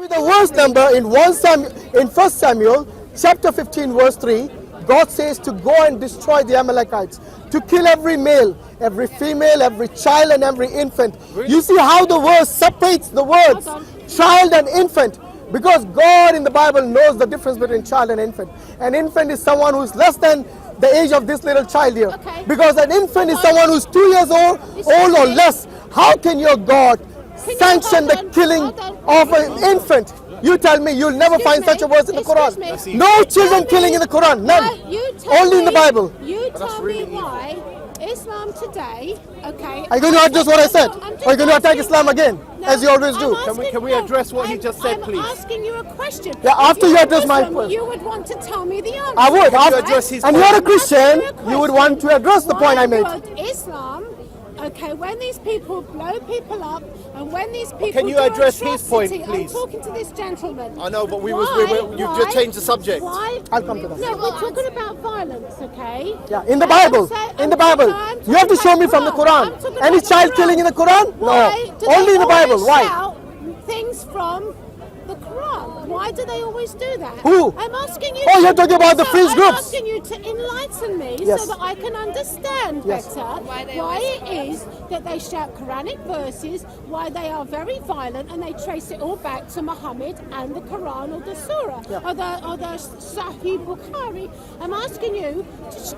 me the verse number in 1 Samuel chapter 15 verse 3. God says to go and destroy the Amalekites, to kill every male, every female, every child and every infant. Really? You see how the verse separates the words child and infant, because God in the Bible knows the difference between child and infant. An infant is someone who is less than the age of this little child here. Okay. Because an infant is someone who's 2 years old or less. How can your God sanction the killing of an infant? You tell me, you'll never find such a verse in the Quran. No children killing in the Quran, none. Only in the Bible. You tell me why Islam today, okay. Are you going to address what I said? Or are you going to attack Islam again, as you always do? Can we address what he just said, please? I'm asking you a question. Yeah, after you address my question. You would want to tell me the answer. I would. And you're a Christian, you would want to address the point I made. Islam, okay, when these people blow people up, and when these people can you address his point, please? I'm talking to this gentleman. I know, but you've just changed the subject. I'll come to that. No, we're talking about violence, okay? Yeah, in the Bible. In the Bible. You have to show me from the Quran. Any child killing in the Quran? No. Only in the Bible. Why? Things from the Quran. Why do they always do that? Who? I'm asking you. Oh, you're talking about the fringe groups. I'm asking you to enlighten me so that I can understand better why it is that they shout Quranic verses, why they are very violent, and they trace it all back to Muhammad and the Quran or the Surah or the Sahih Bukhari. I'm asking you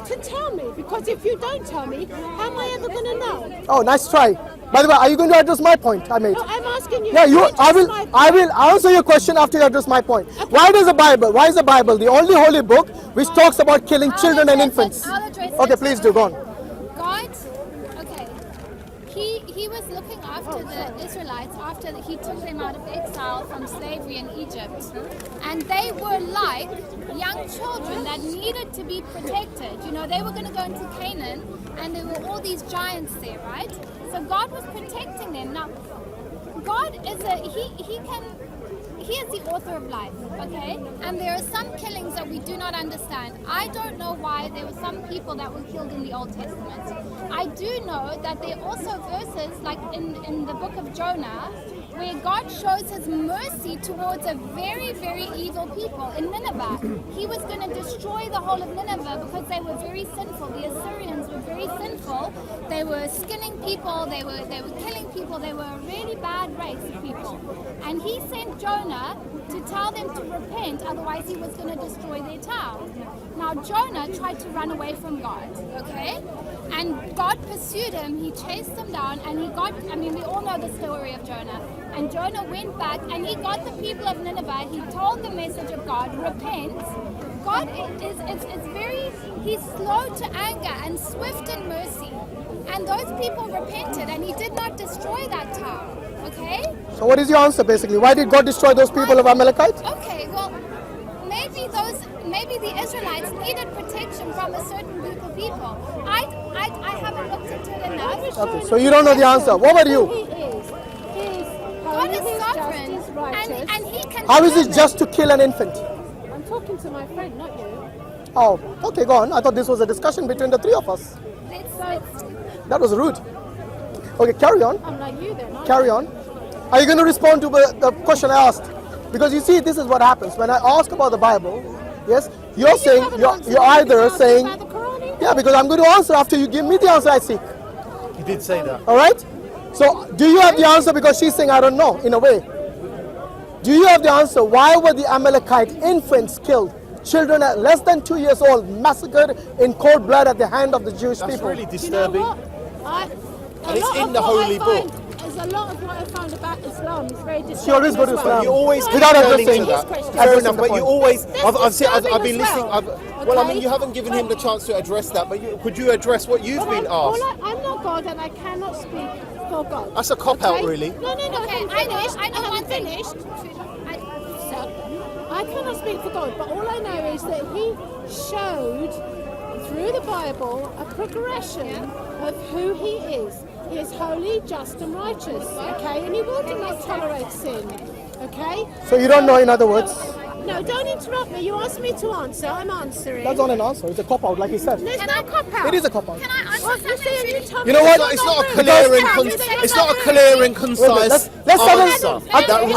to tell me, because if you don't tell me, how am I ever going to know? Oh, nice try. By the way, are you going to address my point I made? No, I'm asking you. Yeah, I will answer your question after you address my point. Okay. Why is the Bible the only holy book which talks about killing children and infants? Okay, please do, go on. God, okay, he was looking after the Israelites after he took them out of exile from slavery in Egypt. And they were like young children that needed to be protected. You know, they were going to go into Canaan, and there were all these giants there, right? So God was protecting them. Now, God is he is the author of life, okay? And there are some killings that we do not understand. I don't know why there were some people that were killed in the Old Testament. I do know that there are also verses like in the book of Jonah where God shows his mercy towards a very, very evil people in Nineveh. He was going to destroy the whole of Nineveh because they were very sinful. The Assyrians were very sinful. They were skinning people, they were killing people, they were a really bad race of people. And he sent Jonah to tell them to repent, otherwise he was going to destroy their town. Now Jonah tried to run away from God, okay? And God pursued him, he chased him down, and we all know the story of Jonah. And Jonah went back and he got the people of Nineveh, he told the message of God, repent. God he's slow to anger and swift in mercy. And those people repented and he did not destroy that town, okay? So what is your answer basically? Why did God destroy those people of Amalekites? Okay, well, maybe the Israelites needed protection from a certain group of people. I haven't looked into it enough. Okay, so you don't know the answer. What about you? God is sovereign, and he can... How is it just to kill an infant? I'm talking to my friend, not you. Oh, okay, go on. I thought this was a discussion between the three of us. That was rude. Okay, carry on. I'm like you then. Carry on. Are you going to respond to the question I asked? Because you see, this is what happens. When I ask about the Bible, yes, you're either saying... Yeah, because I'm going to answer after you give me the answer I seek. You did say that. All right? So, do you have the answer? Because she's saying, I don't know, in a way. Do you have the answer? Why were the Amalekite infants killed? Children at less than 2 years old massacred in cold blood at the hand of the Jewish people. That's really disturbing. You know what? And it's in the holy book. There's a lot of what I found about Islam is very disturbing. She always goes to Islam. You always without addressing that. Fair enough, but you always... I've been listening... Well, I mean, you haven't given him the chance to address that, but could you address what you've been asked? I'm not God and I cannot speak for God. That's a cop-out, really. No, Okay, I know one thing. I cannot speak for God, but all I know is that he showed through the Bible a progression of who he is. He is holy, just and righteous, okay? And he will not tolerate sin, okay? So you don't know, in other words? No, don't interrupt me. You asked me to answer. I'm answering. That's not an answer. It's a cop-out, like he said. There's no cop-out. It is a cop-out. Can I answer Well, you see, and you something? told You me know what? that's It's not a rude. clear and Because it's not a clear and concise let's have answer. That real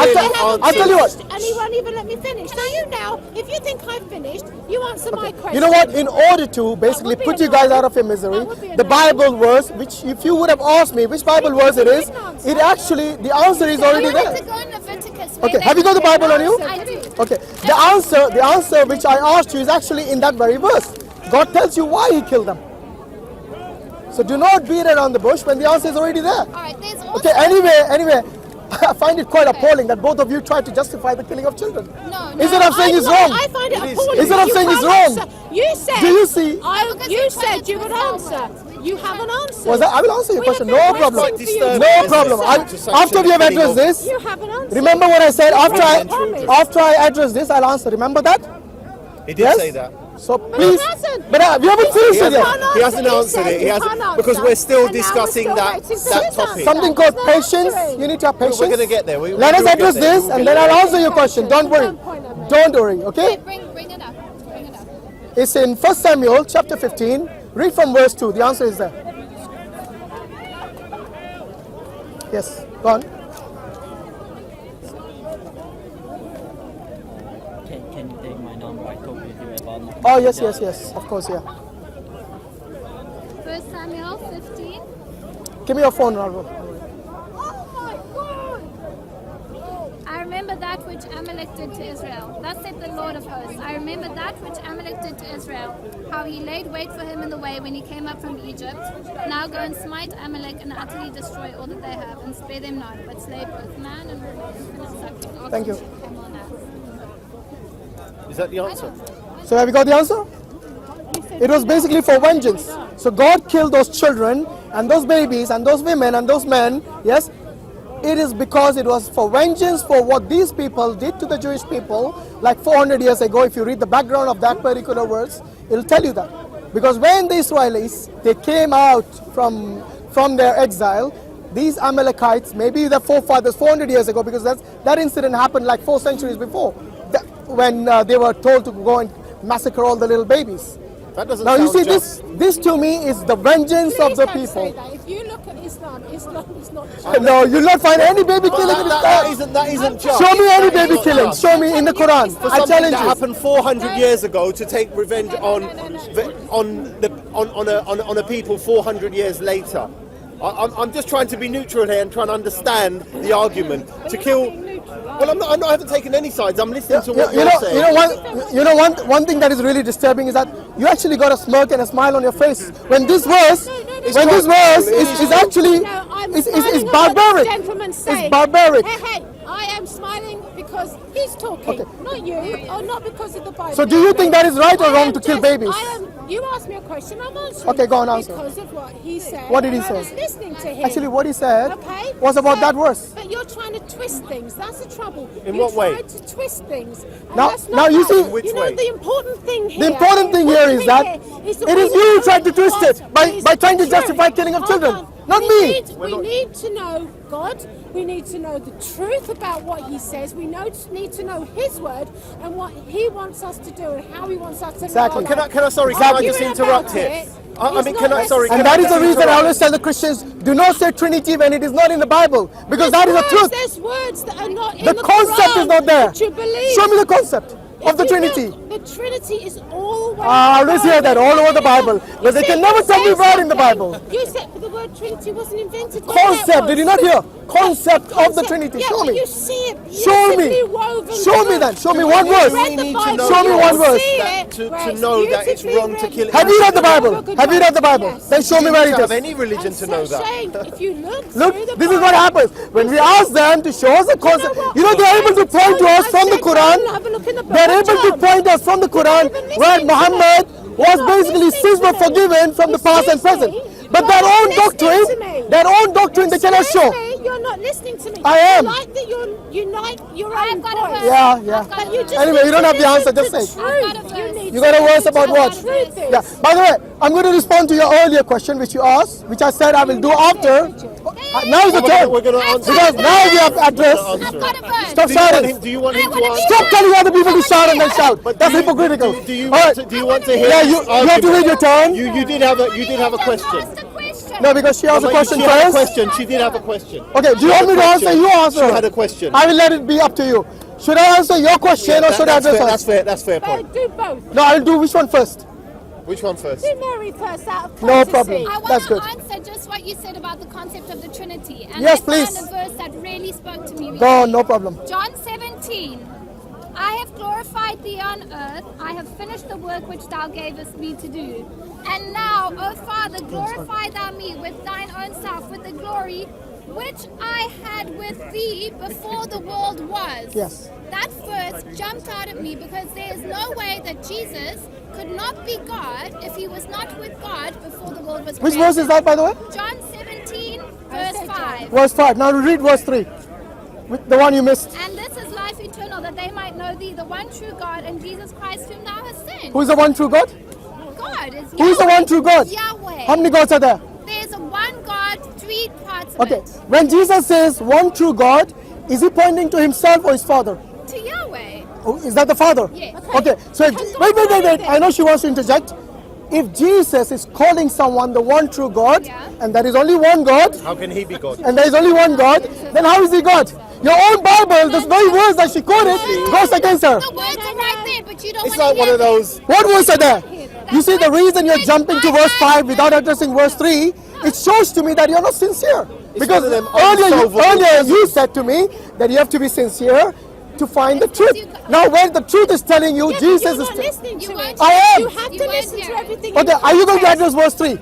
I'll tell you what. And he won't even let me finish. So you now, if you think I've finished, you answer my question. You know what? In order to basically That would be put you a guys no. out of your misery, That would be a the no. Bible verse, which if you would have asked me which Bible verse it is, it actually, the answer is already You have there. to go in Leviticus. where Okay, they- have you got the Bible on you? I do. Okay, the answer which I asked you is actually in that very verse. God tells you why he killed them. So do not beat around the bush when the answer is already there. All right, there's also... Okay, anyway, I find it quite appalling that both of you try to justify the killing of children. No, Instead of saying it's wrong. I find it It is. appalling. Instead of You saying it's can't wrong. answer. You said. Do you see? You said you would answer. You haven't answered. Was that? I will answer your We question. have No been problem. waiting for you. No problem. After we have addressed this, You haven't answered. remember what I said after Promise. after I address this, I'll answer. Remember that? He did Yes? say that. So please, hasn't. but we haven't finished it yet. He hasn't answered it. He hasn't, because we're still discussing that topic. Something called patience. You need to have patience. We're going to get there. Let us address this, and then I'll answer your question. Don't worry. Don't worry. Okay? Bring it up. Bring it up. It's in 1 Samuel chapter 15. Read from verse 2. The answer is there. Yes. Go on. Can you take my number? I talked with you about my... Oh yes. Of course, yeah. 1 Samuel 15. Give me your phone, Ronaldo. I remember that which Amalek did to Israel. Thus said the Lord of hosts. I remember that which Amalek did to Israel, how he laid wait for him in the way when he came up from Egypt. Now go and smite Amalek and utterly destroy all that they have, and spare them not, but slay both man and woman, infant and suckling, Thank you. ox, sheep, camel, and ass. Is that the answer? So have you got the answer? It was basically for vengeance. So God killed those children and those babies and those women and those men. Yes, it is because it was for vengeance for what these people did to the Jewish people like 400 years ago. If you read the background of that particular verse, it'll tell you that. Because when the Israelis, they came out from their exile, these Amalekites, maybe their forefathers 400 years ago, because that incident happened like 4 centuries before, when they were told to go and massacre all the little babies. That doesn't Now you sound see, just. this to me is the vengeance of the Please don't say people. that. If you look at Islam is not No, you'll not find any baby killing in Islam. That isn't just. Show me any That is baby not killing. just. Show me in the Quran. For I something challenge that you. happened 400 years ago to take revenge on a people 400 years later. I'm just trying to be neutral here and trying to understand the argument. To kill. Well, I haven't taken any sides. I'm listening to what you're saying. One thing that is really disturbing is that you actually got a smirk and a smile on your face when this verse is actually is barbaric. It's barbaric. Hey, I am smiling because he's talking, not you, or not because of the Bible. So do you think that is right or wrong to kill babies? You asked me a question, I'm answering. Okay, go on, answer. Because of what he said. What did he and say? I was listening to him. Actually, what he said Okay, was about so- that verse. But you're trying to twist things. That's the trouble. In what way? You tried to twist things. And Now- that's not now you right. see- Which you know way? the important thing here. The important thing here is that that it is you who tried to twist it by trying to justify killing of children, not me. We need to know God. We need to know the truth about what He says. We need to know His word and what He wants us to do and how He wants us to Exactly. live our life. Can I just Arguing interrupt about here? it I is mean, not can I, sorry, necessary. And that is the reason I always tell the Christians, do not say Trinity when it is not in the Bible, because that is the truth. There's words that are not in The the concept Quran is not there. that you believe. Show me the concept of the If you Trinity. look, the Trinity is always. I always hear that all over the Bible, but they can never tell me where in the Bible. You said the word Trinity wasn't invented. Concept, did you not hear? Concept of the Trinity. Yeah, Show but me. you see it. Show me. beautifully woven Show me through. then. Show me one You verse. read the need to Bible, know Show me you one will verse. see That- it, to where it's know that it's beautifully wrong to written. kill- Have you read the Bible? Look at Have you read the Bible? Yes. Then show me where it have is. any religion to know that. Saying, if you look, Look, through the this is what Bible, happens. When we ask them to show us the concept, what? you know, they're able to point to us from the Quran. Have a look in the book They're of able to John. point us from the Quran You're not even where listening to Muhammad me. was You're not basically listening sins to were me. forgiven from the past and Excuse present. me. But You're their not own listening to doctrine, me. they cannot show. Excuse me, you're not listening to me. I am. You like that you unite your I've own got a voice. verse. Yeah, yeah. But you just Anyway, you don't have the answer, just say. I've got a verse. You got a verse about what? Truth Yeah. By the way, I'm going to respond to your earlier question which you asked, which I said I will do after. Now's the time. We're going to answer. Because now we have addressed. I've got a verse. Stop shouting. Do you want him to answer? Stop telling other people to shout and then shout. That's hypocritical. Do you All right. want to hear? Yeah, his you have to read your turn. You did have a question. Ask the question. No, because she asked a question She had a first. question. She did have a question. Okay, do you want me to answer? You answer. She had a question. I will let it be up to you. Should I answer your question or should I address That's her? fair. That's fair point. Do both. No, I'll do which one first. Which one first? Do Mary first out of No courtesy. problem. I want That's to good. answer just what you said about the concept of the Trinity. And Yes, I please. found a verse that really spoke to me. Go on, no problem. John 17. I have glorified thee on earth. I have finished the work which thou gavest me to do. And now, O Father, glorify thou me with thine own self, with the glory which I had with thee before the world was. Yes. That verse jumped out at me because there is no way that Jesus could not be God if he was not with God before the world was Which created. verse is that, by the way? John 17, verse 5. Verse 5. Now read verse 3. The one you missed. And this is life eternal, that they might know thee, the one true God, and Jesus Christ whom thou hast sent. Who is the one true God? God is Yahweh. Who is the one true God? Yahweh. How many gods are there? There's a one God, three parts of Okay. it. When Jesus says one true God, is he pointing to himself or his Father? To Yahweh. Oh, is that the Father? Yes. Okay. So wait. I know she wants to interject. If Jesus is calling someone the one true God, Yeah. and there is only one God, How can he be God? and there is only one God, then how is he God? Your own Bible, the very words that she quoted, goes against her. The words are right there, but you don't It's want like to one of those. What words are there? You see, the reason you're jumping to verse 5 without addressing verse 3, it shows to me that you're not sincere. Because one of them earlier unsolvable you said to me that you have to be sincere to find the truth. Now when the truth is telling you Yeah, Jesus you're is... not listening to You it. won't- I am. You have You to won't listen to hear it. everything. Okay, are you going to address verse 3?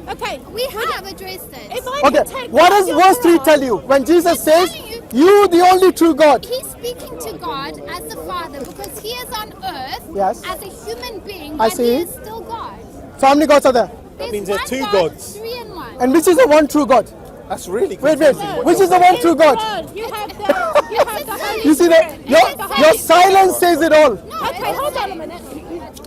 Okay, We have addressed it. if I Okay, can take what out does your verse 3 Quran- tell you? When Jesus says, telling you- you the only true God. He's speaking to God as the Father because he is on earth Yes. as a human being, I but see. he is still God. So how many gods are there? There's means there's one two God, gods. 3 in 1. And which is the one true God? That's really Wait. confusing. what Which you're is the saying. one true God? You have the Holy You see that? Spirit. Your silence says it all. Okay, hold on a minute.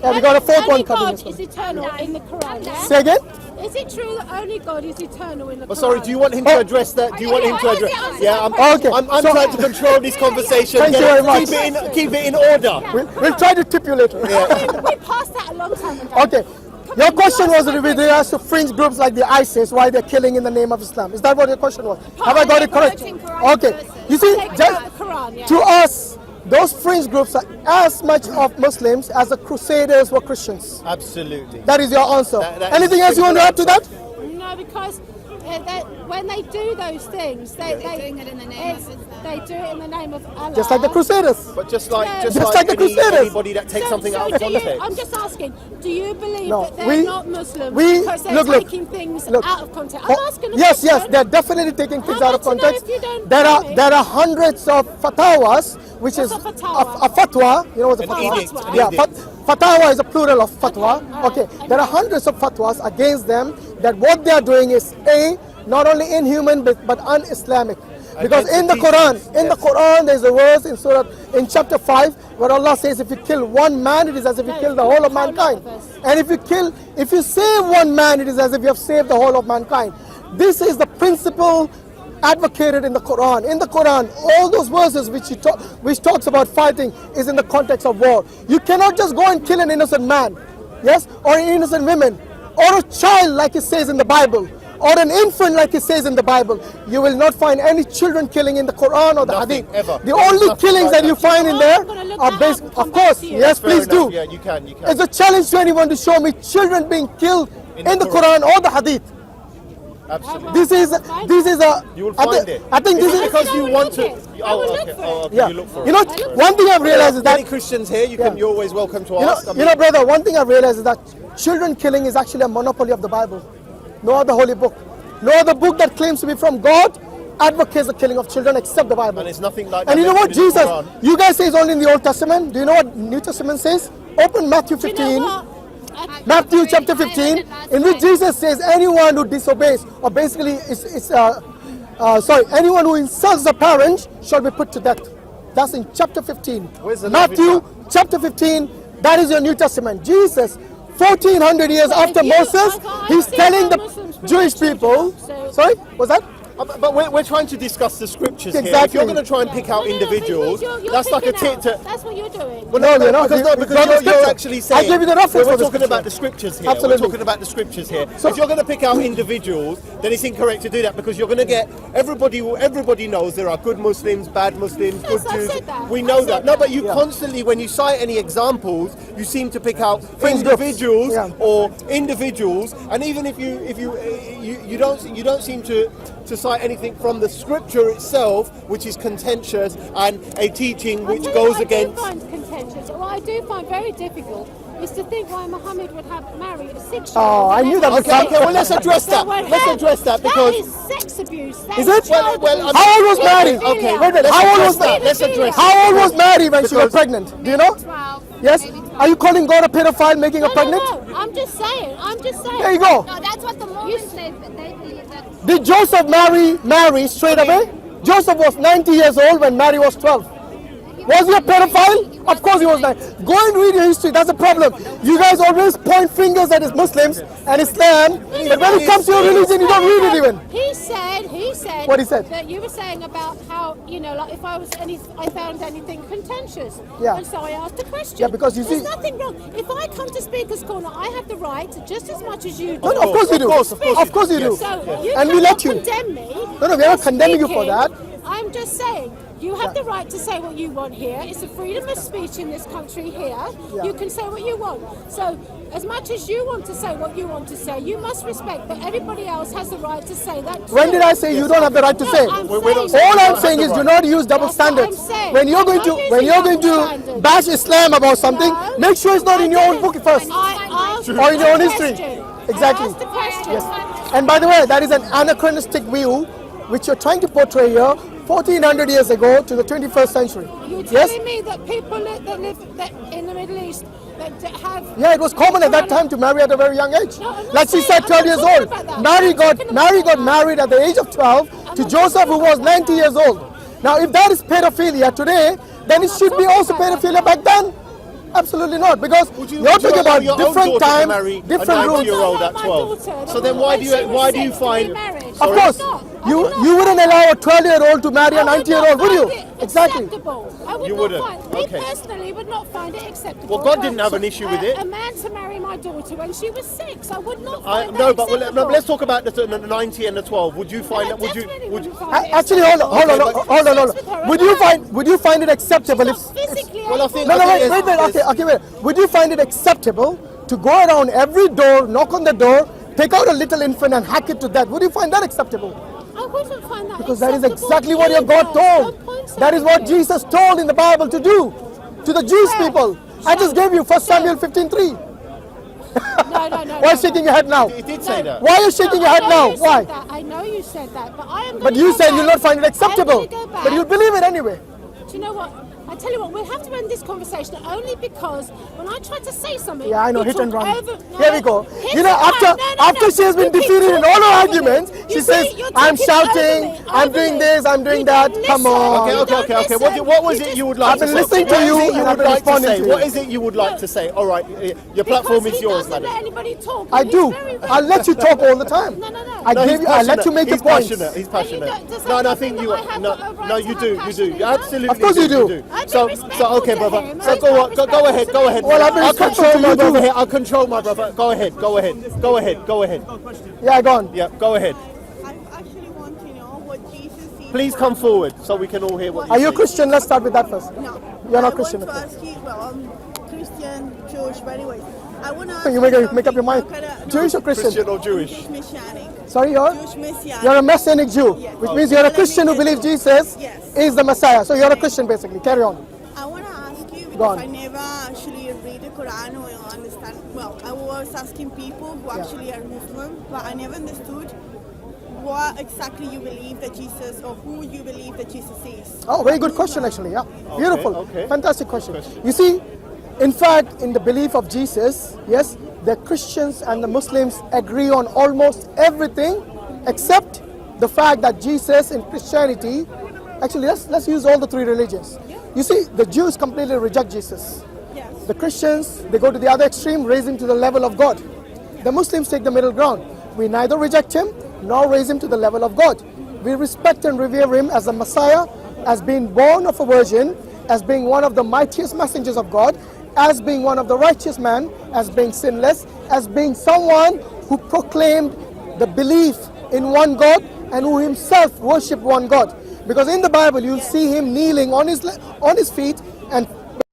Yeah, we got a fourth Only one coming. God is eternal in the Quran. Yeah? Say again? Is it true that only God is eternal in the Quran? Oh, sorry, do you want him to address that? Do you want him to address? Yeah, I'm Okay, I'm so- trying to control this conversation. Thank you very much. Keep it in order. We'll try to tip you later. We passed that a long time ago. Okay. Your question was with regards to fringe groups like the ISIS, why they're killing in the name of Islam. Is that what your question was? Have I got it correct? Okay. You see, Take just, out the Quran, yeah. to us, those fringe groups are as much of Muslims as the Crusaders were Christians. Absolutely. That is your answer. That Anything is else you want to add to that? No, because when they do those things, they doing it in the name of Islam. They do it in the name of Allah. Just like the Crusaders. But just like No. just, Just like, like the Crusaders. anybody that takes something So out of do you- context. I'm just asking, do you believe No, that they're we- not Muslims we- because they're look, taking things look. out of context? I'm asking a Yes, question. they're definitely taking things How out of am I to know context. if you don't There know me? are hundreds of fatwas, which What's is a fatwa? a fatwa. You know what's a An fatwa? edict, an Yeah, edict. fatwa is a plural of fatwa. Okay, Okay, there are hundreds of fatwas against them that what they are doing is not only inhuman but un-Islamic. Because Against in the the Quran, teachings, yes. there's a verse in chapter 5 where Allah says, if you kill one man, it is as if you kill the whole of mankind. And if you save one man, it is as if you have saved the whole of mankind. This is the principle advocated in the Quran. In the Quran, all those verses which talks about fighting is in the context of war. You cannot just go and kill an innocent man, yes, or an innocent woman, or a child like it says in the Bible, or an infant like it says in the Bible. You will not find any children killing in the Quran or the Nothing, Hadith. ever. The only Nothing killings like that you that. find in I'm there gonna look are that based, up and come of course, back to you. yes, Fair please enough. do. Yeah, you can. It's a challenge to anyone to show me children being killed in the Quran or the Hadith. Absolutely. This is a. You will I find thi- it. I think this Is it is because I you will want look to. it. I will look for it. Okay, yeah. you look for You know, it. one thing I've realized is Many that Christians here, you're always welcome to ask. I mean, brother. One thing I've realized is that children killing is actually a monopoly of the Bible. No other holy book, no other book that claims to be from God advocates the killing of children except the Bible. and it's nothing like that. And you know what, mentioned in the Jesus? Quran. You guys say it's only in the Old Testament. Do you know what New Testament says? Open Matthew Do you 15. know what? Matthew chapter I read 15, it last in which night. Jesus says anyone who disobeys, or basically anyone who insults a parent shall be put to death. That's in chapter 15. Where's the love in Matthew that? chapter 15, that is your New Testament. Jesus, 1400 years But after if you- Moses, I he's see telling how the Muslims Jewish protect people, children, so- sorry, what's that? But we're trying to discuss the scriptures here. If Exactly. you're going to try and pick out individuals, that's like a tit to... That's what you're doing. Well, No, you're not. because you're actually saying... I gave you the reference We're for the talking about scripture. the scriptures here. Absolutely. We're talking about the scriptures here. So- If you're going to pick out individuals, then it's incorrect to do that because you're going to get... Everybody knows there are good Muslims, bad Muslims, Yes, good I Jews. said that. We I know said that. No, but that. you constantly, when you cite any examples, you seem to pick out Fringe groups. individuals Yeah. or individuals, and even if you don't seem to cite anything from the scripture itself, which is contentious and a teaching which goes against. I do find contentious. What I do find very difficult is to think why Muhammad would have married a 6-year-old. Oh, I knew that would come. Okay, well let's address that. Let's address that because. that is sex abuse. That Is it? child Well, abuse. How old was Mary? Okay, Wait, let's how old address was that. Let's address How old was Mary when she was Because- pregnant? Do you know? 12. Yes? Maybe 12. Are you calling God a pedophile making her pregnant? No, I'm just saying. There you go. No, that's what the Mormons say. But they believe that. Did Joseph marry Mary straight away? Joseph was 90 years old when Mary was 12. Was he a pedophile? Of course he was not. Go and read your history, that's the problem. You guys always point fingers at Muslims and Islam, but when it comes to your religion, you don't read it even. He said. What he said? That you were saying about how, like if I found anything contentious. Yeah. And so I asked a question. Yeah, because you There's see- nothing wrong. If I come to Speaker's Corner, I have the right just as much as you do. No, no, of course you do. Of course you do. So you And we let cannot you. condemn me. No, we are not condemning you for that. I'm just saying, you have the right to say what you want here. It's a freedom of speech in this country here. Yeah. You can say what you want. So, as much as you want to say what you want to say, you must respect that everybody else has the right to say that too. When did I say you don't have the right to No, say? I'm We don't saying- All I'm saying is do not use double That's what standards. I'm saying. When you're going I'm to not when using you're going double to standards. bash Islam about something, No, make sure it's not in your own book first. I asked Or in your own the history. question. Exactly. I asked the question. Yes. And by the way, that is an anachronistic view which you're trying to portray here 1400 years ago to the 21st century. You're Yes? telling me that people that live in the Middle East that have... Yeah, it was common at that time to marry at a very young age. No, I'm not Like she saying- said, 12 I'm years not talking old. about that. Mary I'm talking got about married at the age of 12 to not Joseph, who talking was about 90 that. years old. Now, if that is pedophilia today, then it not should be talking also about pedophilia that. back then. Absolutely not, because Would you're would talking allow about your own different daughter to time, marry different a rules. 90-year-old at My 12. daughter, So then why do you find? Of course, you wouldn't allow a 12-year-old to marry a 90-year-old, would you? Exactly. I would You not wouldn't. Find, me Okay. personally would not find it acceptable. Well, God didn't have an issue with it. A man to marry my daughter when she was 6, I would not I, find no, that but acceptable. let's talk about the 90 and the 12. Would you find I that? Would you? definitely Would you? wouldn't find it Actually, hold on. acceptable. Sex with her Would alone. you find it acceptable She's if? not physically Well, I able think- to- No, I think wait. there's- Okay, wait. Would you find it acceptable to go around every door, knock on the door, take out a little infant and hack it to death? Would you find that acceptable? I wouldn't find that Because that is acceptable exactly what your God either. told. Don't point That is at what me. Jesus told in the Bible to do to the Jewish Where? people. I just gave you 1 Samuel 15:3. No. Why are you shaking your head now? It did say that. Why are you shaking your head I know now? you said Why? that. I know you said that, but I am. But gonna you go said back. you'll not find it acceptable. I'm gonna go back. But you'll believe it anyway. Do you know what? I tell you what, we'll have to end this conversation only because when I try to say something, Yeah, I know, you hit and talk run. over- no, Here we go. hit You know, and run. after she has been You keep defeated in all her talking over arguments, me. she You says, see, you're I'm talking shouting, over me, I'm over doing me. this, I'm doing You that. don't Come listen. on. You Okay. don't listen. What was You it just- you would like I've to been say? listening to What is you it and you I've would been like to responding say? to you. What is it you would like to say? All right, your platform Because is he yours, doesn't madam. let anybody talk. I He's do. very, very- I'll let you talk all the time. No. I No, gave he's you. I let you passionate. make He's the points. passionate. He's And passionate. does that No, I mean think that you I have no, a right no, to you have do. You passion do. either? Of Absolutely. course you do. I've been So respectful okay, to brother. him. So He's go been on. Go ahead. respectful Go to ahead. me. Well, I've been I'll respectful control to my you brother too. here. I'll control my brother. Go ahead. Go ahead. Yeah, go on. Yeah, go ahead. I actually want to know what Jesus sees. Please come forward so we can all hear what Are you you a Christian? Let's start with that first. No. You're not I Christian, want to okay. ask you, well, I'm Christian, Jewish, but anyways. I want to ask You make up your mind. Jewish or Christian? Christian or Jewish? Jewish Messianic. Sorry, you're Messianic. a Messianic Jew, which means you're a Christian who believes Jesus Yes. is the Messiah. So you're a Christian basically. Carry on. I want to ask you, Go on. because I never actually read the Quran or understand, well, I was asking people who actually are Muslim, but I never understood what exactly you believe that Jesus, or who you believe that Jesus is. Oh, very good question actually. Yeah, beautiful, okay. fantastic question. You see, in fact, in the belief of Jesus, yes, the Christians and the Muslims agree on almost everything, except the fact that Jesus in Christianity, actually, let's use all the three religions. You see, the Jews completely reject Jesus. Yes. The Christians, they go to the other extreme, raise him to the level of God. The Muslims take the middle ground. We neither reject him nor raise him to the level of God. We respect and revere him as the Messiah, as being born of a virgin, as being one of the mightiest messengers of God, as being one of the righteous men, as being sinless, as being someone who proclaimed the belief in one God and who himself worshipped one God. Because in the Bible you'll see him kneeling on his feet and